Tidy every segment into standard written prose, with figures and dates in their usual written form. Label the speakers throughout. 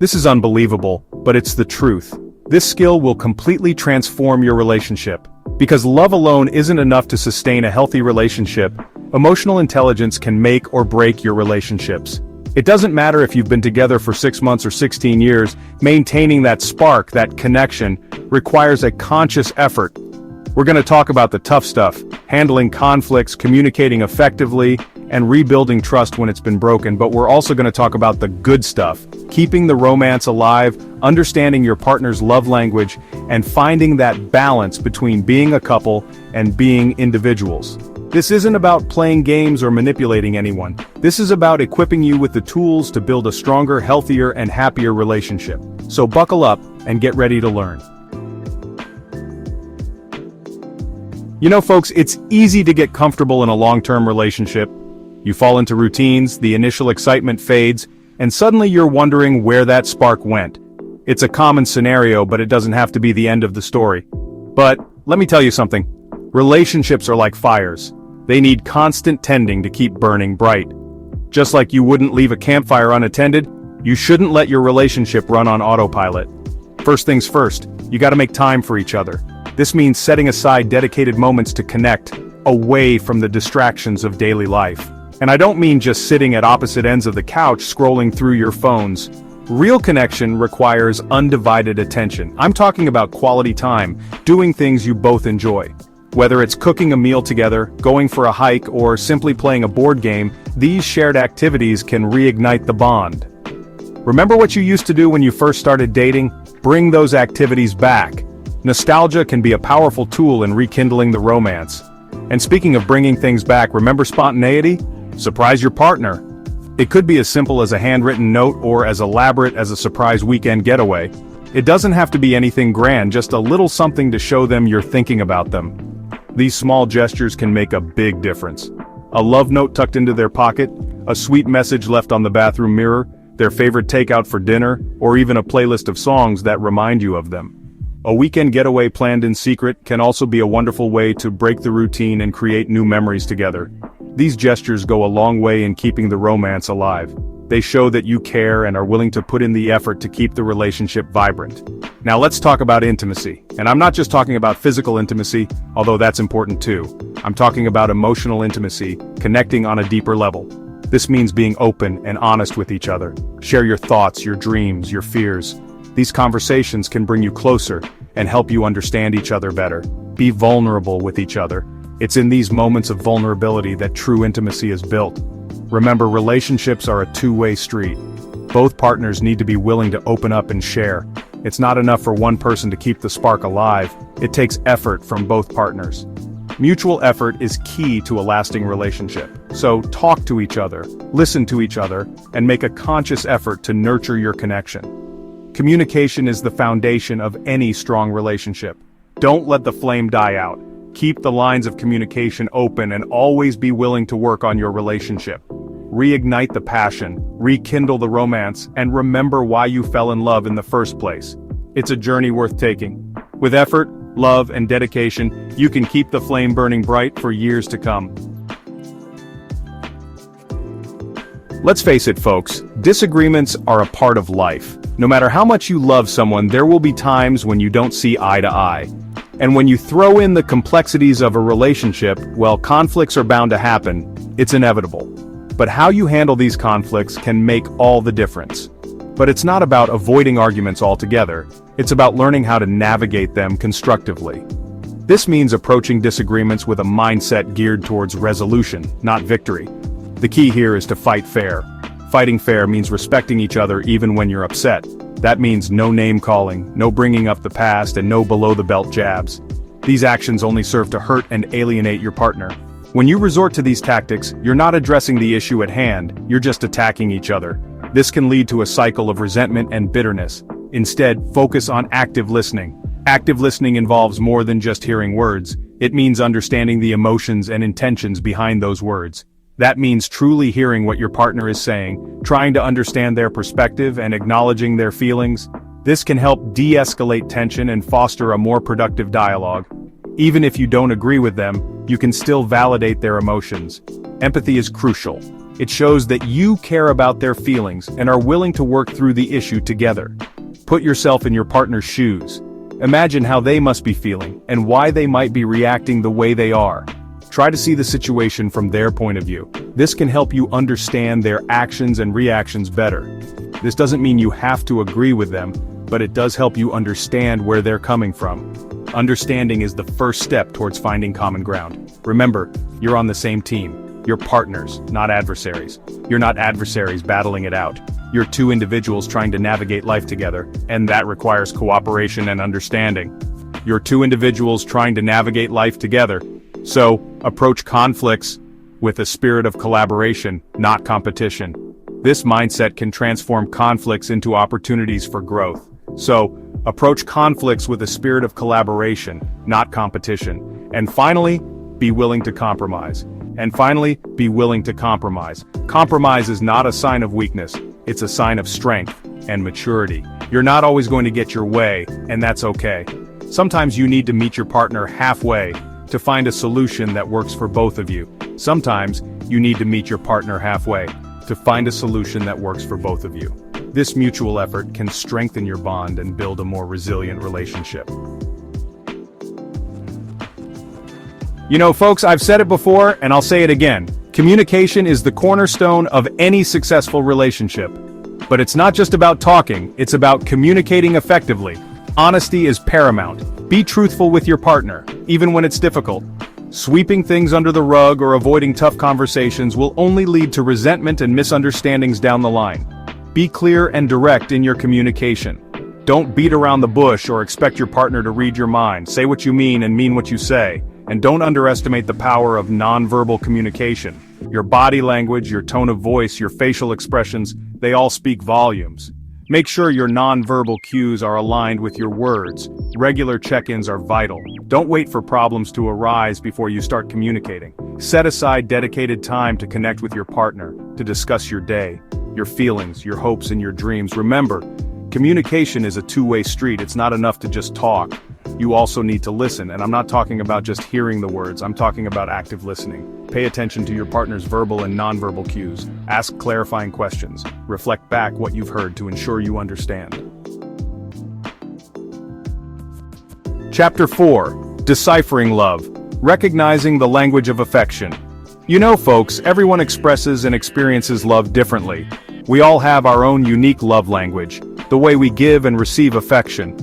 Speaker 1: This is unbelievable, but it's the truth. This skill will completely transform your relationship. Because love alone isn't enough to sustain a healthy relationship, emotional intelligence can make or break your relationships. It doesn't matter if you've been together for 6 months or 16 years, maintaining that spark, that connection, requires a conscious effort. We're going to talk about the tough stuff, handling conflicts, communicating effectively, and rebuilding trust when it's been broken, but we're also going to talk about the good stuff, keeping the romance alive, understanding your partner's love language, and finding that balance between being a couple and being individuals. This isn't about playing games or manipulating anyone. This is about equipping you with the tools to build a stronger, healthier, and happier relationship. So buckle up and get ready to learn. You know, folks, it's easy to get comfortable in a long-term relationship. You fall into routines, the initial excitement fades, and suddenly you're wondering where that spark went. It's a common scenario, but it doesn't have to be the end of the story. But let me tell you something. Relationships are like fires. They need constant tending to keep burning bright. Just like you wouldn't leave a campfire unattended, you shouldn't let your relationship run on autopilot. First things first, you gotta make time for each other. This means setting aside dedicated moments to connect, away from the distractions of daily life. And I don't mean just sitting at opposite ends of the couch scrolling through your phones. Real connection requires undivided attention. I'm talking about quality time, doing things you both enjoy. Whether it's cooking a meal together, going for a hike, or simply playing a board game, these shared activities can reignite the bond. Remember what you used to do when you first started dating? Bring those activities back. Nostalgia can be a powerful tool in rekindling the romance. And speaking of bringing things back, remember spontaneity? Surprise your partner. It could be as simple as a handwritten note or as elaborate as a surprise weekend getaway. It doesn't have to be anything grand, just a little something to show them you're thinking about them. These small gestures can make a big difference. A love note tucked into their pocket, a sweet message left on the bathroom mirror, their favorite takeout for dinner, or even a playlist of songs that remind you of them. A weekend getaway planned in secret can also be a wonderful way to break the routine and create new memories together. These gestures go a long way in keeping the romance alive. They show that you care and are willing to put in the effort to keep the relationship vibrant. Now let's talk about intimacy. And I'm not just talking about physical intimacy, although that's important too. I'm talking about emotional intimacy, connecting on a deeper level. This means being open and honest with each other. Share your thoughts, your dreams, your fears. These conversations can bring you closer and help you understand each other better. Be vulnerable with each other. It's in these moments of vulnerability that true intimacy is built. Remember, relationships are a two-way street. Both partners need to be willing to open up and share. It's not enough for one person to keep the spark alive. It takes effort from both partners. Mutual effort is key to a lasting relationship. So talk to each other, listen to each other, and make a conscious effort to nurture your connection. Communication is the foundation of any strong relationship. Don't let the flame die out. Keep the lines of communication open and always be willing to work on your relationship. Reignite the passion, rekindle the romance, and remember why you fell in love in the first place. It's a journey worth taking. With effort, love, and dedication, you can keep the flame burning bright for years to come. Let's face it, folks, disagreements are a part of life. No matter how much you love someone, there will be times when you don't see eye to eye. And when you throw in the complexities of a relationship, well, conflicts are bound to happen. It's inevitable. But how you handle these conflicts can make all the difference. But it's not about avoiding arguments altogether. It's about learning how to navigate them constructively. This means approaching disagreements with a mindset geared towards resolution, not victory. The key here is to fight fair. Fighting fair means respecting each other even when you're upset. That means no name-calling, no bringing up the past, and no below-the-belt jabs. These actions only serve to hurt and alienate your partner. When you resort to these tactics, you're not addressing the issue at hand, you're just attacking each other. This can lead to a cycle of resentment and bitterness. Instead, focus on active listening. Active listening involves more than just hearing words. It means understanding the emotions and intentions behind those words. That means truly hearing what your partner is saying, trying to understand their perspective and acknowledging their feelings. This can help de-escalate tension and foster a more productive dialogue. Even if you don't agree with them, you can still validate their emotions. Empathy is crucial. It shows that you care about their feelings and are willing to work through the issue together. Put yourself in your partner's shoes. Imagine how they must be feeling and why they might be reacting the way they are. Try to see the situation from their point of view. This can help you understand their actions and reactions better. This doesn't mean you have to agree with them, but it does help you understand where they're coming from. Understanding is the first step towards finding common ground. Remember, you're on the same team. You're partners, not adversaries. You're not adversaries battling it out. You're two individuals trying to navigate life together, and that requires cooperation and understanding. You're two individuals trying to navigate life together. So, approach conflicts with a spirit of collaboration, not competition. This mindset can transform conflicts into opportunities for growth. So, approach conflicts with a spirit of collaboration, not competition. And finally, be willing to compromise. Compromise is not a sign of weakness, it's a sign of strength and maturity. You're not always going to get your way, and that's okay. Sometimes you need to meet your partner halfway to find a solution that works for both of you. Sometimes you need to meet your partner halfway to find a solution that works for both of you. This mutual effort can strengthen your bond and build a more resilient relationship. You know, folks, I've said it before, and I'll say it again. Communication is the cornerstone of any successful relationship. But it's not just about talking, it's about communicating effectively. Honesty is paramount. Be truthful with your partner, even when it's difficult. Sweeping things under the rug or avoiding tough conversations will only lead to resentment and misunderstandings down the line. Be clear and direct in your communication. Don't beat around the bush or expect your partner to read your mind. Say what you mean and mean what you say. And don't underestimate the power of nonverbal communication. Your body language, your tone of voice, your facial expressions, they all speak volumes. Make sure your nonverbal cues are aligned with your words. Regular check-ins are vital. Don't wait for problems to arise before you start communicating. Set aside dedicated time to connect with your partner, to discuss your day, your feelings, your hopes, and your dreams. Remember, communication is a two-way street. It's not enough to just talk. You also need to listen, and I'm not talking about just hearing the words, I'm talking about active listening. Pay attention to your partner's verbal and nonverbal cues. Ask clarifying questions. Reflect back what you've heard to ensure you understand. Chapter 4. Deciphering Love. Recognizing the language of affection. You know, folks, everyone expresses and experiences love differently. We all have our own unique love language, the way we give and receive affection.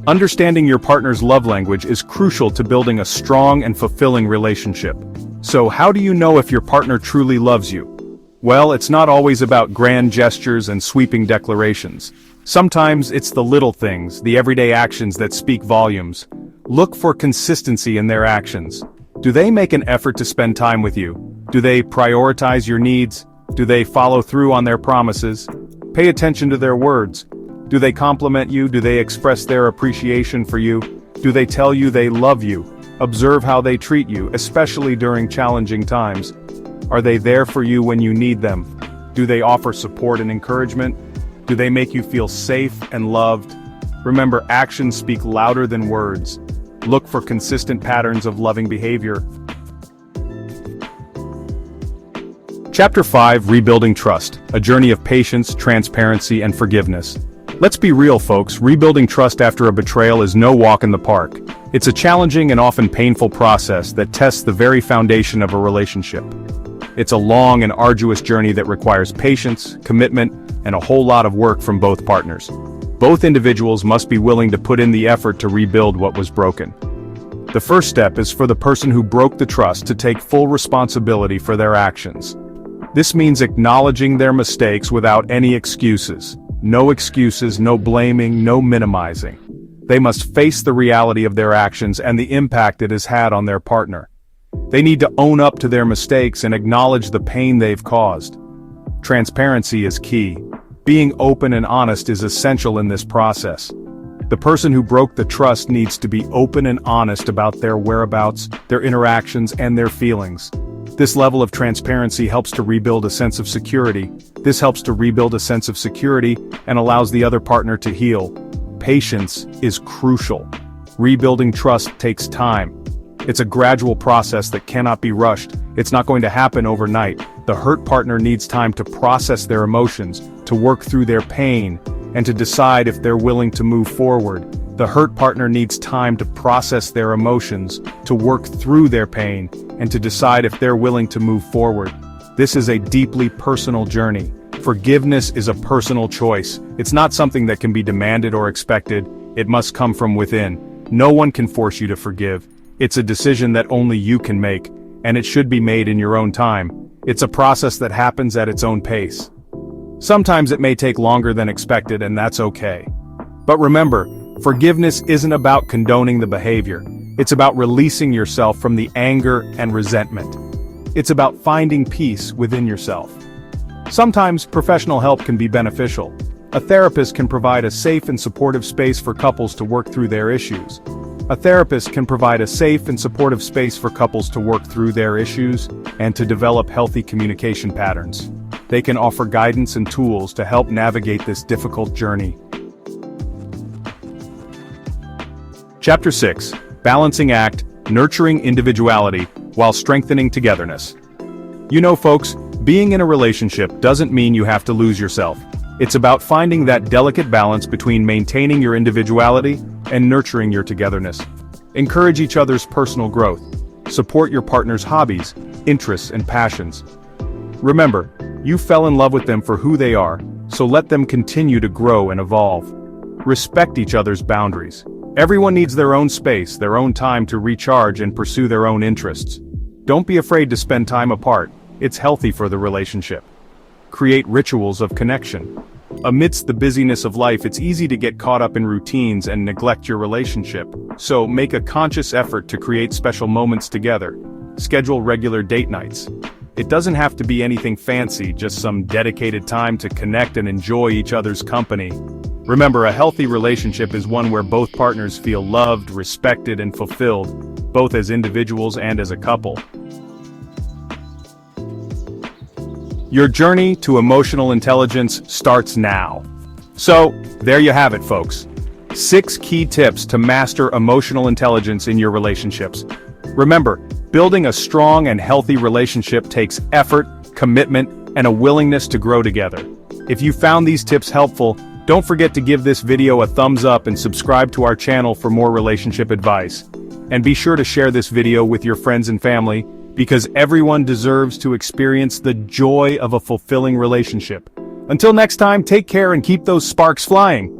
Speaker 1: Understanding your partner's love language is crucial to building a strong and fulfilling relationship. So how do you know if your partner truly loves you? Well, it's not always about grand gestures and sweeping declarations. Sometimes it's the little things, the everyday actions that speak volumes. Look for consistency in their actions. Do they make an effort to spend time with you? Do they prioritize your needs? Do they follow through on their promises? Pay attention to their words. Do they compliment you? Do they express their appreciation for you? Do they tell you they love you? Observe how they treat you, especially during challenging times. Are they there for you when you need them? Do they offer support and encouragement? Do they make you feel safe and loved? Remember, actions speak louder than words. Look for consistent patterns of loving behavior. Chapter 5. Rebuilding Trust. A journey of patience, transparency, and forgiveness. Let's be real, folks, rebuilding trust after a betrayal is no walk in the park. It's a challenging and often painful process that tests the very foundation of a relationship. It's a long and arduous journey that requires patience, commitment, and a whole lot of work from both partners. Both individuals must be willing to put in the effort to rebuild what was broken. The first step is for the person who broke the trust to take full responsibility for their actions. This means acknowledging their mistakes without any excuses. No excuses, no blaming, no minimizing. They must face the reality of their actions and the impact it has had on their partner. They need to own up to their mistakes and acknowledge the pain they've caused. Transparency is key. Being open and honest is essential in this process. The person who broke the trust needs to be open and honest about their whereabouts, their interactions, and their feelings. This level of transparency helps to rebuild a sense of security. And allows the other partner to heal. Patience is crucial. Rebuilding trust takes time. It's a gradual process that cannot be rushed. It's not going to happen overnight. The hurt partner needs time to process their emotions, to work through their pain, and to decide if they're willing to move forward. The hurt partner needs time to process their emotions, to work through their pain, and to decide if they're willing to move forward. This is a deeply personal journey. Forgiveness is a personal choice. It's not something that can be demanded or expected. It must come from within. No one can force you to forgive. It's a decision that only you can make, and it should be made in your own time. It's a process that happens at its own pace. Sometimes it may take longer than expected, and that's okay. But remember, forgiveness isn't about condoning the behavior. It's about releasing yourself from the anger and resentment. It's about finding peace within yourself. Sometimes professional help can be beneficial. A therapist can provide a safe and supportive space for couples to work through their issues. A therapist can provide a safe and supportive space for couples to work through their issues and to develop healthy communication patterns. They can offer guidance and tools to help navigate this difficult journey. Chapter 6: Balancing Act, Nurturing Individuality while Strengthening Togetherness. You know, folks, being in a relationship doesn't mean you have to lose yourself. It's about finding that delicate balance between maintaining your individuality and nurturing your togetherness. Encourage each other's personal growth. Support your partner's hobbies, interests, and passions. Remember, you fell in love with them for who they are, so let them continue to grow and evolve. Respect each other's boundaries. Everyone needs their own space, their own time to recharge and pursue their own interests. Don't be afraid to spend time apart. It's healthy for the relationship. Create rituals of connection. Amidst the busyness of life, it's easy to get caught up in routines and neglect your relationship. So make a conscious effort to create special moments together. Schedule regular date nights. It doesn't have to be anything fancy, just some dedicated time to connect and enjoy each other's company. Remember, a healthy relationship is one where both partners feel loved, respected, and fulfilled, both as individuals and as a couple. Your journey to emotional intelligence starts now. So, there you have it, folks. 6 key tips to master emotional intelligence in your relationships. Remember, building a strong and healthy relationship takes effort, commitment, and a willingness to grow together. If you found these tips helpful, don't forget to give this video a thumbs up and subscribe to our channel for more relationship advice. And be sure to share this video with your friends and family, because everyone deserves to experience the joy of a fulfilling relationship. Until next time, take care and keep those sparks flying.